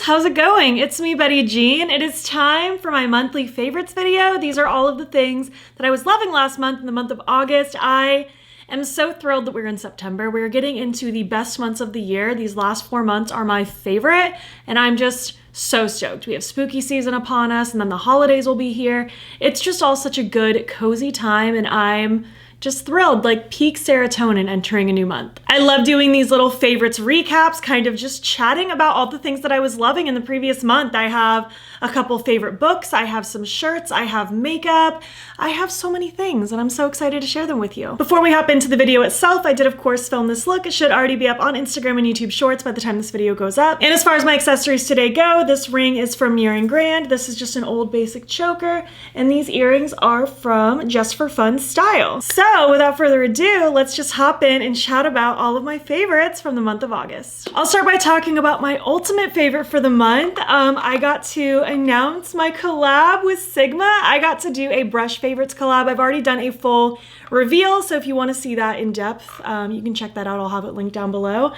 how's it going? It's me, Betty Jean. It is time for my monthly favorites video. These are all of the things that I was loving last month in the month of August. I am so thrilled that we're in September. We're getting into the best months of the year. These last 4 months are my favorite, and I'm just so stoked. We have spooky season upon us, and then the holidays will be here. It's just all such a good, cozy time, and I'm just thrilled, like peak serotonin entering a new month. I love doing these little favorites recaps, kind of just chatting about all the things that I was loving in the previous month. I have a couple favorite books, I have some shirts, I have makeup, I have so many things, and I'm so excited to share them with you. Before we hop into the video itself, I did of course film this look. It should already be up on Instagram and YouTube Shorts by the time this video goes up. And as far as my accessories today go, this ring is from Muir & Grand. This is just an old basic choker, and these earrings are from Just For Fun Style. So without further ado, let's just hop in and chat about all of my favorites from the month of August. I'll start by talking about my ultimate favorite for the month. I got to announce my collab with Sigma. I got to do a brush favorites collab. I've already done a full reveal, so if you want to see that in depth, you can check that out. I'll have it linked down below.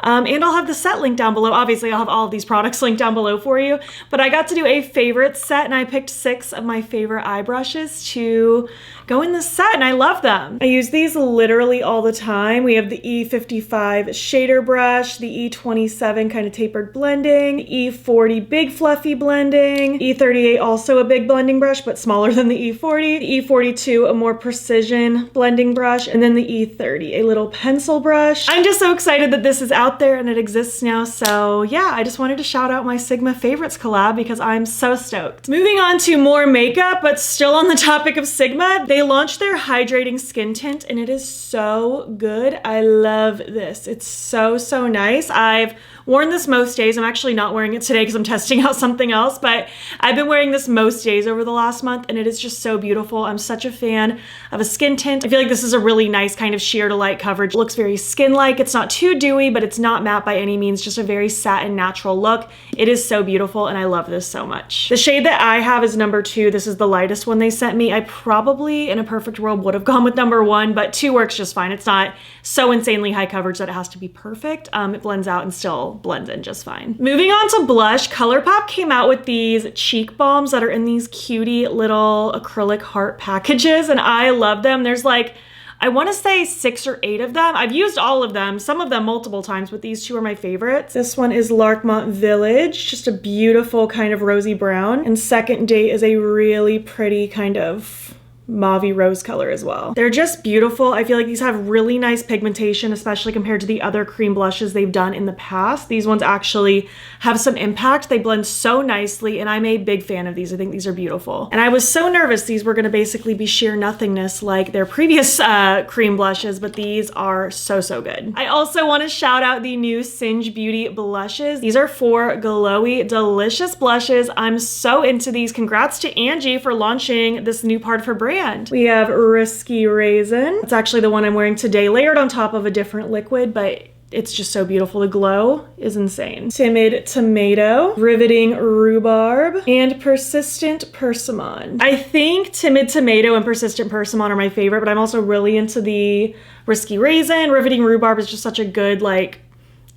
And I'll have the set linked down below. Obviously, I'll have all of these products linked down below for you, but I got to do a favorite set, and I picked 6 of my favorite eye brushes to go in this set, and I love them. I use these literally all the time. We have the E55 shader brush, the E27 kind of tapered blending, E40 big fluffy blending, E38 also a big blending brush, but smaller than the E40, the E42 a more precision blending brush, and then the E30 a little pencil brush. I'm just so excited that this is out there and it exists now, so yeah, I just wanted to shout out my Sigma favorites collab because I'm so stoked. Moving on to more makeup, but still on the topic of Sigma, they launched their hydrating skin tint and it is so good. I love this. It's so nice. I've worn this most days. I'm actually not wearing it today because I'm testing out something else, but I've been wearing this most days over the last month and it is just so beautiful. I'm such a fan of a skin tint. I feel like this is a really nice kind of sheer to light coverage. It looks very skin-like. It's not too dewy, but it's not matte by any means, just a very satin natural look. It is so beautiful and I love this so much. The shade that I have is number 2. This is the lightest one they sent me. I probably in a perfect world would have gone with number 1, but 2 works just fine. It's not so insanely high coverage that it has to be perfect. It blends out and still blends in just fine. Moving on to blush, ColourPop came out with these cheek balms that are in these cutie little acrylic heart packages, and I love them. There's like, I want to say 6 or 8 of them. I've used all of them, some of them multiple times, but these 2 are my favorites. This one is Larchmont Village, just a beautiful kind of rosy brown, and Second Date is a really pretty kind of mauve rose color as well. They're just beautiful. I feel like these have really nice pigmentation, especially compared to the other cream blushes they've done in the past. These ones actually have some impact. They blend so nicely, and I'm a big fan of these. I think these are beautiful. And I was so nervous these were going to basically be sheer nothingness like their previous cream blushes, but these are so good. I also want to shout out the new Singe Beauty blushes. These are 4 glowy, delicious blushes. I'm so into these. Congrats to Angie for launching this new part of her brand. We have Risky Raisin. It's actually the one I'm wearing today, layered on top of a different liquid, but it's just so beautiful. The glow is insane. Timid Tomato, Riveting Rhubarb, and Persistent Persimmon. I think Timid Tomato and Persistent Persimmon are my favorite, but I'm also really into the Risky Raisin. Riveting Rhubarb is just such a good, like,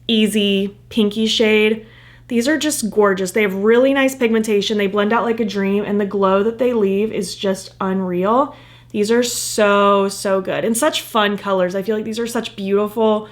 easy pinky shade. These are just gorgeous. They have really nice pigmentation. They blend out like a dream, and the glow that they leave is just unreal. These are so good, and such fun colors. I feel like these are such beautiful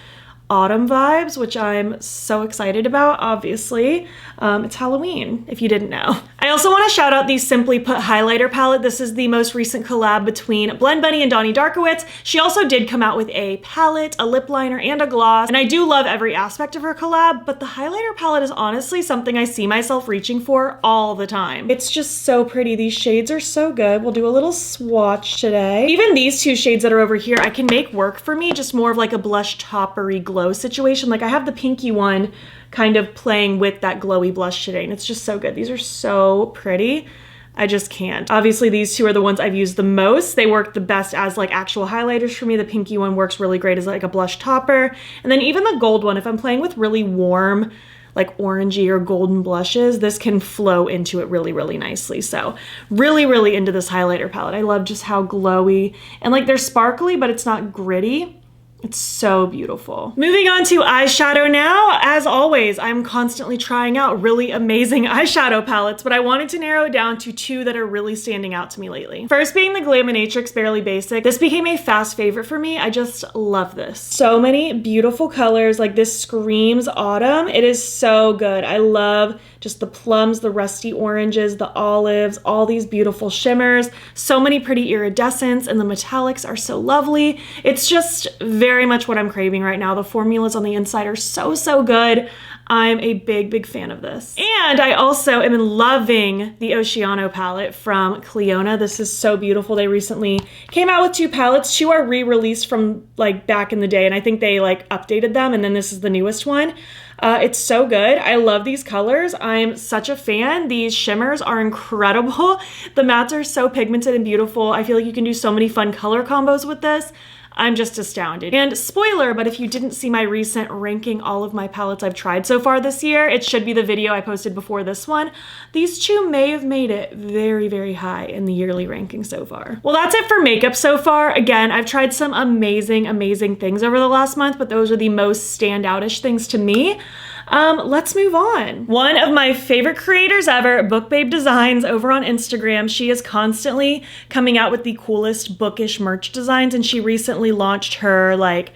autumn vibes, which I'm so excited about, obviously. It's Halloween, if you didn't know. I also want to shout out the Simply Put highlighter palette. This is the most recent collab between Blend Bunny and Donnie Darkowitz. She also did come out with a palette, a lip liner, and a gloss, and I do love every aspect of her collab, but the highlighter palette is honestly something I see myself reaching for all the time. It's just so pretty. These shades are so good. We'll do a little swatch today. Even these 2 shades that are over here, I can make work for me, just more of like a blush toppery glow situation. Like I have the pinky one kind of playing with that glowy blush today, and it's just so good. These are so pretty. I just can't. Obviously, these 2 are the ones I've used the most. They work the best as like actual highlighters for me. The pinky one works really great as like a blush topper. And then even the gold one, if I'm playing with really warm, like orangey or golden blushes, this can flow into it really nicely. So really into this highlighter palette. I love just how glowy, and like they're sparkly, but it's not gritty. It's so beautiful. Moving on to eyeshadow now. As always, I'm constantly trying out really amazing eyeshadow palettes, but I wanted to narrow it down to two that are really standing out to me lately. First being the Glaminatrix Barely Basic. This became a fast favorite for me. I just love this. So many beautiful colors. Like, this screams autumn. It is so good. I love just the plums, the rusty oranges, the olives, all these beautiful shimmers, so many pretty iridescents, and the metallics are so lovely. It's just very much what I'm craving right now. The formulas on the inside are so, so good. I'm a big, big fan of this. And I also am loving the Oceano palette from Clionadh. This is so beautiful. They recently came out with two palettes. Two are re-released from like back in the day, and I think they like updated them, and then this is the newest one. It's so good. I love these colors. I'm such a fan. These shimmers are incredible. The mattes are so pigmented and beautiful. I feel like you can do so many fun color combos with this. I'm just astounded. And spoiler, but if you didn't see my recent ranking all of my palettes I've tried so far this year, it should be the video I posted before this one. These two may have made it very, very high in the yearly ranking so far. Well, that's it for makeup so far. Again, I've tried some amazing, amazing things over the last month, but those are the most standout-ish things to me. Let's move on. One of my favorite creators ever, Book Babe Designs over on Instagram. She is constantly coming out with the coolest Bookish merch designs, and she recently launched her like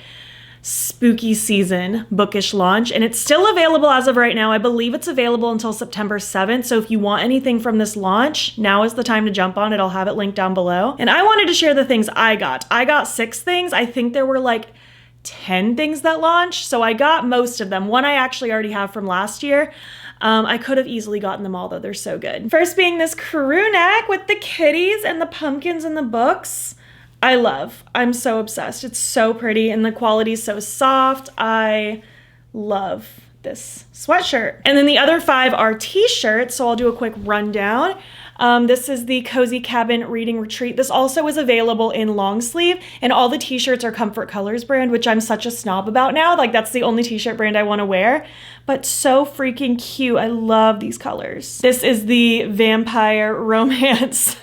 spooky season Bookish launch, and it's still available as of right now. I believe it's available until September 7th. So if you want anything from this launch, now is the time to jump on it. I'll have it linked down below. And I wanted to share the things I got. I got 6 things. I think there were like 10 things that launched, so I got most of them. One I actually already have from last year. I could have easily gotten them all though, they're so good. First being this crew neck with the kitties and the pumpkins and the books. I love. I'm so obsessed. It's so pretty and the quality is so soft. I love this sweatshirt. And then the other 5 are t-shirts, so I'll do a quick rundown. This is the Cozy Cabin Reading Retreat. This also is available in long sleeve, and all the t-shirts are Comfort Colors brand, which I'm such a snob about now. Like, that's the only t-shirt brand I want to wear, but so freaking cute. I love these colors. This is the vampire romance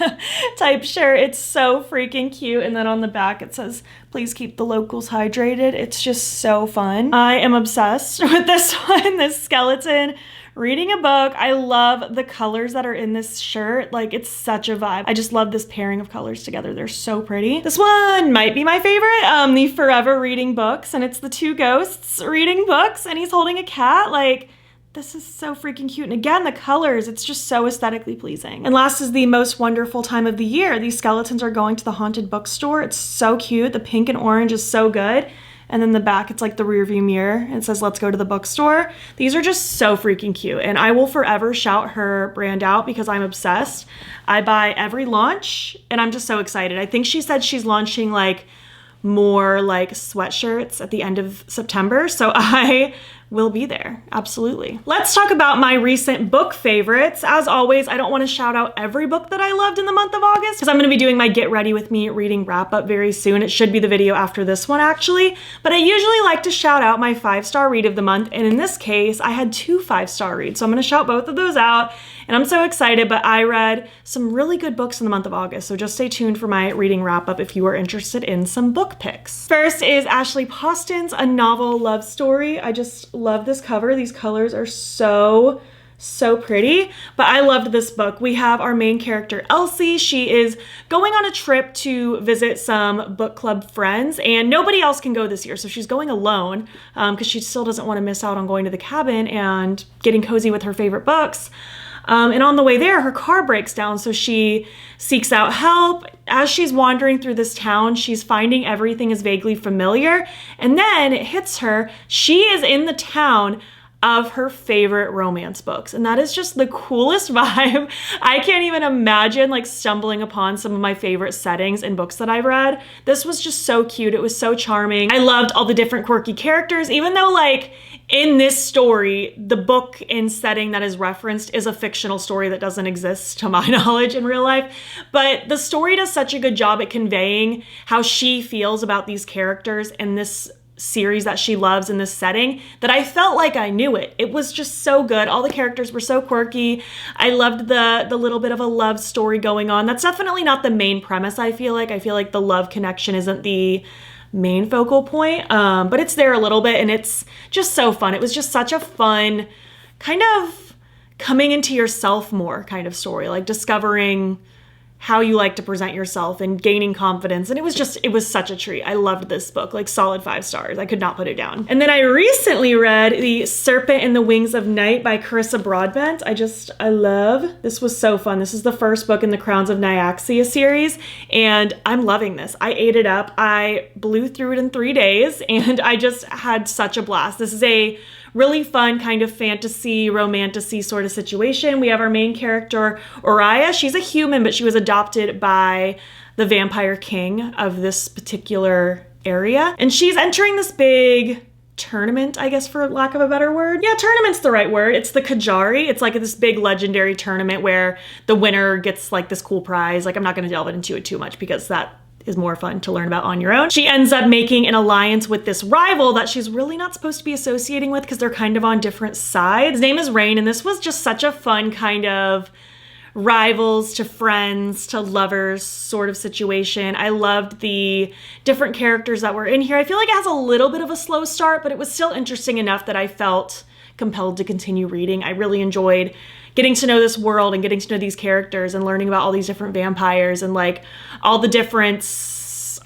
type shirt. It's so freaking cute. And then on the back it says, please keep the locals hydrated. It's just so fun. I am obsessed with this one, this skeleton reading a book. I love the colors that are in this shirt. Like, it's such a vibe. I just love this pairing of colors together. They're so pretty. This one might be my favorite, the Forever Reading Books, and it's the 2 ghosts reading books, and he's holding a cat. Like, this is so freaking cute. And again, the colors, it's just so aesthetically pleasing. And last is the most wonderful time of the year. These skeletons are going to the haunted bookstore. It's so cute. The pink and orange is so good. And then the back, it's like the rear view mirror. It says, let's go to the bookstore. These are just so freaking cute. And I will forever shout her brand out because I'm obsessed. I buy every launch and I'm just so excited. I think she said she's launching like more like sweatshirts at the end of September. So I will be there. Absolutely. Let's talk about my recent book favorites. As always, I don't want to shout out every book that I loved in the month of August because I'm going to be doing my Get Ready With Me reading wrap up very soon. It should be the video after this one actually, but I usually like to shout out my 5-star read of the month. And in this case, I had 2 5-star reads. So I'm going to shout both of those out. And I'm so excited, but I read some really good books in the month of August. So just stay tuned for my reading wrap up if you are interested in some book picks. First is Ashley Poston's A Novel Love Story. I just love this cover. These colors are so pretty, but I loved this book. We have our main character, Elsie. She is going on a trip to visit some book club friends, and nobody else can go this year. So she's going alone because she still doesn't want to miss out on going to the cabin and getting cozy with her favorite books. And on the way there, her car breaks down, so she seeks out help. As she's wandering through this town, she's finding everything is vaguely familiar, and then it hits her. She is in the town of her favorite romance books, and that is just the coolest vibe. I can't even imagine like stumbling upon some of my favorite settings in books that I've read. This was just so cute. It was so charming. I loved all the different quirky characters, even though like in this story, the book and setting that is referenced is a fictional story that doesn't exist to my knowledge in real life. But the story does such a good job at conveying how she feels about these characters in this series that she loves in this setting that I felt like I knew it. It was just so good. All the characters were so quirky. I loved the little bit of a love story going on. That's definitely not the main premise, I feel like. I feel like the love connection isn't the main focal point, but it's there a little bit, and it's just so fun. It was just such a fun kind of coming into yourself more kind of story, like discovering how you like to present yourself and gaining confidence. And it was such a treat. I loved this book, like solid 5 stars. I could not put it down. And then I recently read The Serpent in the Wings of Night by Carissa Broadbent. I love, this was so fun. This is the first book in the Crowns of Nyaxia series, and I'm loving this. I ate it up. I blew through it in 3 days, and I just had such a blast. This is a really fun kind of fantasy, romantasy sort of situation. We have our main character, Oriah. She's a human, but she was adopted by the vampire king of this particular area. And she's entering this big tournament, I guess, for lack of a better word. Yeah, tournament's the right word. It's the Kajari. It's like this big legendary tournament where the winner gets like this cool prize. Like, I'm not going to delve into it too much because that is more fun to learn about on your own. She ends up making an alliance with this rival that she's really not supposed to be associating with because they're kind of on different sides. His name is Reign, and this was just such a fun kind of rivals to friends to lovers sort of situation. I loved the different characters that were in here. I feel like it has a little bit of a slow start, but it was still interesting enough that I felt compelled to continue reading. I really enjoyed getting to know this world and getting to know these characters and learning about all these different vampires and like all the different,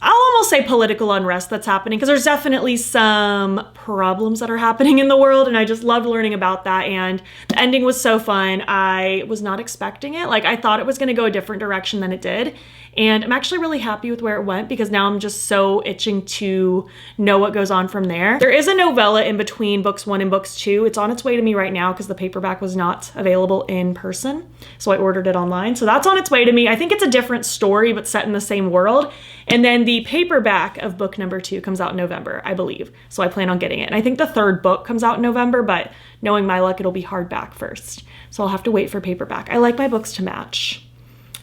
I'll almost say political unrest that's happening, because there's definitely some problems that are happening in the world, and I just loved learning about that. And the ending was so fun. I was not expecting it. Like, I thought it was going to go a different direction than it did, and I'm actually really happy with where it went because now I'm just so itching to know what goes on from there. There is a novella in between books 1 and books 2. It's on its way to me right now because the paperback was not available in person, so I ordered it online. So that's on its way to me. I think it's a different story but set in the same world. And then the paperback of book number 2 comes out in November, I believe. So I plan on getting it. And I think the 3rd book comes out in November, but knowing my luck, it'll be hardback first. So I'll have to wait for paperback. I like my books to match.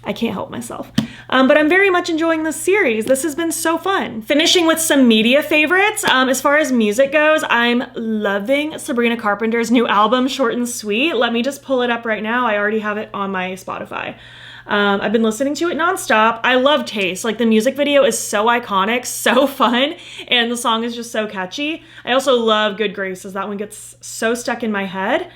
I can't help myself. But I'm very much enjoying this series. This has been so fun. Finishing with some media favorites. As far as music goes, I'm loving Sabrina Carpenter's new album, Short and Sweet. Let me just pull it up right now. I already have it on my Spotify. I've been listening to it nonstop. I love Taste. Like, the music video is so iconic, so fun, and the song is just so catchy. I also love Good Graces. That one gets so stuck in my head.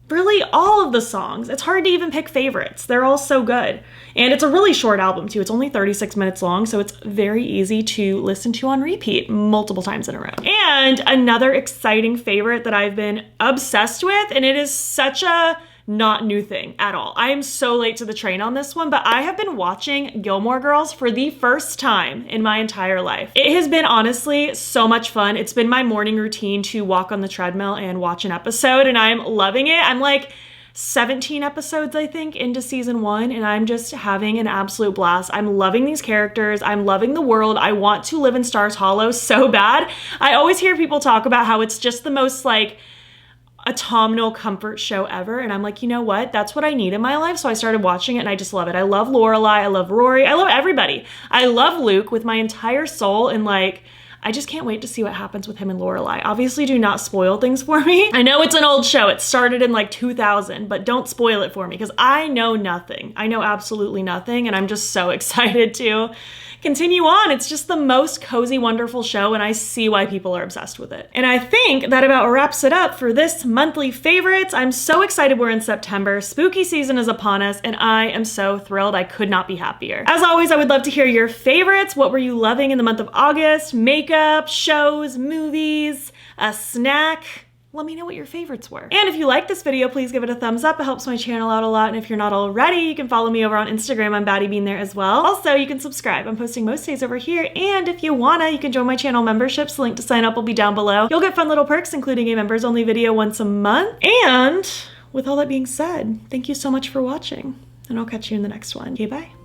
Really, all of the songs. It's hard to even pick favorites. They're all so good. And it's a really short album too. It's only 36 minutes long, so it's very easy to listen to on repeat multiple times in a row. And another exciting favorite that I've been obsessed with, and it is such a not new thing at all. I am so late to the train on this one, but I have been watching Gilmore Girls for the first time in my entire life. It has been honestly so much fun. It's been my morning routine to walk on the treadmill and watch an episode, and I'm loving it. I'm like 17 episodes, I think, into season 1, and I'm just having an absolute blast. I'm loving these characters. I'm loving the world. I want to live in Stars Hollow so bad. I always hear people talk about how it's just the most like autumnal comfort show ever, and I'm like, you know what? That's what I need in my life. So I started watching it, and I just love it. I love Lorelai. I love Rory. I love everybody. I love Luke with my entire soul, and like, I just can't wait to see what happens with him and Lorelai. Obviously, do not spoil things for me. I know it's an old show. It started in like 2000, but don't spoil it for me because I know nothing. I know absolutely nothing, and I'm just so excited to continue on. It's just the most cozy, wonderful show, and I see why people are obsessed with it. And I think that about wraps it up for this monthly favorites. I'm so excited we're in September. Spooky season is upon us, and I am so thrilled. I could not be happier. As always, I would love to hear your favorites. What were you loving in the month of August? Makeup, shows, movies, a snack? Let me know what your favorites were. And if you like this video, please give it a thumbs up. It helps my channel out a lot. And if you're not already, you can follow me over on Instagram. I'm BATTYBEAN there as well. Also, you can subscribe. I'm posting most days over here. And if you wanna, you can join my channel memberships. The link to sign up will be down below. You'll get fun little perks, including a members only video once a month. And with all that being said, thank you so much for watching, and I'll catch you in the next one. Okay, bye.